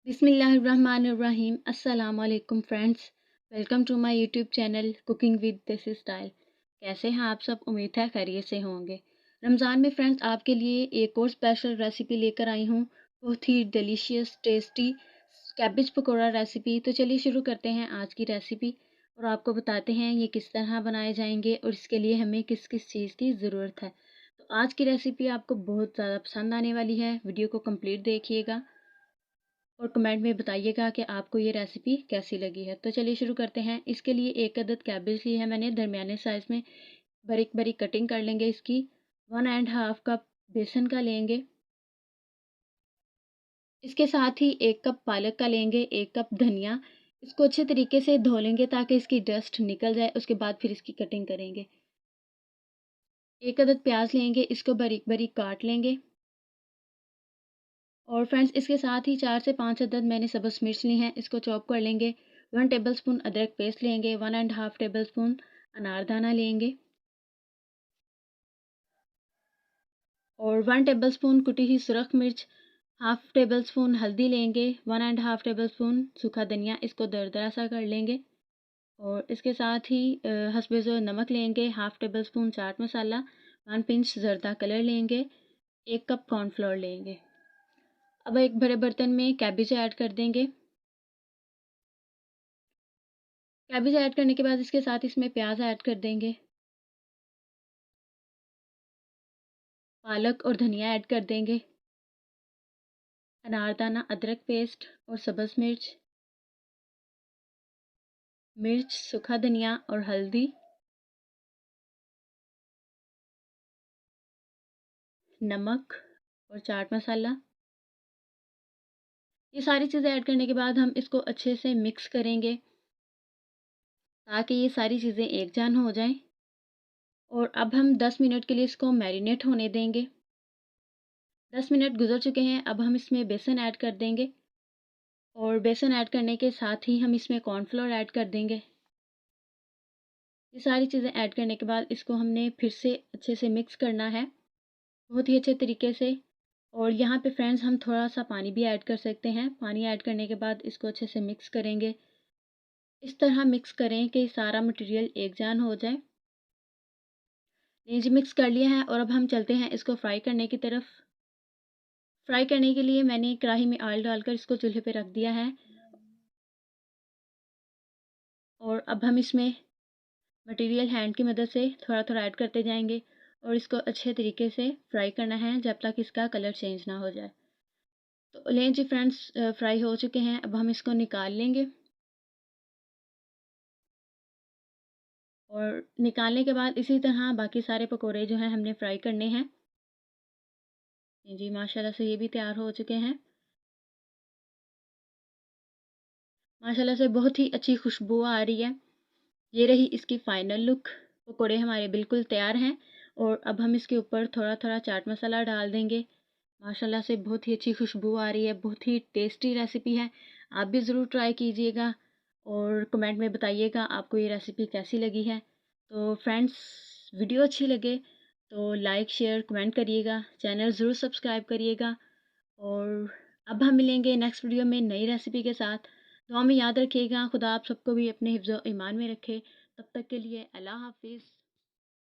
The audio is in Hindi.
बिस्मिल्लाहिर्रहमानिर्रहीम अस्सलाम वालेकुम friends. Welcome to my YouTube channel cooking with desi style. कैसे हैं आप सब? उम्मीद है खैरियत से होंगे। रमज़ान में फ्रेंड्स आपके लिए एक और स्पेशल रेसिपी लेकर आई हूँ, बहुत ही delicious tasty cabbage pakora recipe. तो चलिए शुरू करते हैं आज की रेसिपी और आपको बताते हैं ये किस तरह बनाए जाएंगे और इसके लिए हमें किस किस चीज़ की ज़रूरत है। तो आज की रेसिपी आपको बहुत ज़्यादा पसंद आने वाली है। वीडियो को कंप्लीट देखिएगा और कमेंट में बताइएगा कि आपको ये रेसिपी कैसी लगी है। तो चलिए शुरू करते हैं। इसके लिए एक अदद कैबेज ली है मैंने दरमियाने साइज़ में, बारीक बारीक कटिंग कर लेंगे इसकी। 1.5 कप बेसन का लेंगे। इसके साथ ही 1 कप पालक का लेंगे, 1 कप धनिया। इसको अच्छे तरीके से धो लेंगे ताकि इसकी डस्ट निकल जाए। उसके बाद फिर इसकी कटिंग करेंगे। एक अदद प्याज लेंगे, इसको बारीक बारीक काट लेंगे। और फ्रेंड्स इसके साथ ही 4 से 5 अदद मैंने सब्ज़ मिर्च ली हैं, इसको चॉप कर लेंगे। 1 टेबलस्पून अदरक पेस्ट लेंगे। 1.5 टेबलस्पून अनारदाना लेंगे और 1 टेबलस्पून कुटी हुई सुरख मिर्च। हाफ टेबल स्पून हल्दी लेंगे। 1.5 टेबलस्पून सूखा धनिया, इसको दरदरा सा कर लेंगे। और इसके साथ ही हस्बे ज़ौक़ नमक लेंगे। Half table spoon chaat masala, 1 pinch ज़र्दा कलर लेंगे, 1 कप कॉर्नफ्लोर लेंगे। अब एक बड़े बर्तन में कैबेज ऐड कर देंगे। कैबेज ऐड करने के बाद इसके साथ इसमें प्याज ऐड कर देंगे। पालक और धनिया ऐड कर देंगे। अनारदाना, अदरक पेस्ट और सब्ज़ मिर्च, सूखा धनिया और हल्दी, नमक और चाट मसाला। ये सारी चीज़ें ऐड करने के बाद हम इसको अच्छे से मिक्स करेंगे ताकि ये सारी चीज़ें एक जान हो जाएं। और अब हम 10 मिनट के लिए इसको मैरिनेट होने देंगे। 10 मिनट गुजर चुके हैं। अब हम इसमें बेसन ऐड कर देंगे और बेसन ऐड करने के साथ ही हम इसमें कॉर्नफ्लोर ऐड कर देंगे। ये सारी चीज़ें ऐड करने के बाद इसको हमने फिर से अच्छे से मिक्स करना है, बहुत ही अच्छे तरीके से। और यहाँ पे फ्रेंड्स हम थोड़ा सा पानी भी ऐड कर सकते हैं। पानी ऐड करने के बाद इसको अच्छे से मिक्स करेंगे। इस तरह मिक्स करें कि सारा मटेरियल एक जान हो जाए। ये जी मिक्स कर लिया है और अब हम चलते हैं इसको फ्राई करने की तरफ। फ्राई करने के लिए मैंने कढ़ाई में ऑयल डालकर इसको चूल्हे पे रख दिया है और अब हम इसमें मटेरियल हैंड की मदद से थोड़ा थोड़ा ऐड करते जाएंगे और इसको अच्छे तरीके से फ्राई करना है जब तक इसका कलर चेंज ना हो जाए। तो लें जी फ्रेंड्स, फ्राई हो चुके हैं। अब हम इसको निकाल लेंगे और निकालने के बाद इसी तरह बाकी सारे पकोड़े जो हैं हमने फ्राई करने हैं। जी माशाल्लाह से ये भी तैयार हो चुके हैं। माशाल्लाह से बहुत ही अच्छी खुशबू आ रही है। ये रही इसकी फ़ाइनल लुक। पकोड़े हमारे बिल्कुल तैयार हैं और अब हम इसके ऊपर थोड़ा थोड़ा चाट मसाला डाल देंगे। माशाल्लाह से बहुत ही अच्छी खुशबू आ रही है। बहुत ही टेस्टी रेसिपी है। आप भी ज़रूर ट्राई कीजिएगा और कमेंट में बताइएगा आपको ये रेसिपी कैसी लगी है। तो फ्रेंड्स, वीडियो अच्छी लगे तो लाइक शेयर कमेंट करिएगा, चैनल ज़रूर सब्सक्राइब करिएगा। और अब हम मिलेंगे नेक्स्ट वीडियो में नई रेसिपी के साथ। दुआ में याद रखिएगा। खुदा आप सबको भी अपने हिफ्ज़ व ईमान में रखे। तब तक के लिए अल्लाह हाफ़िज़।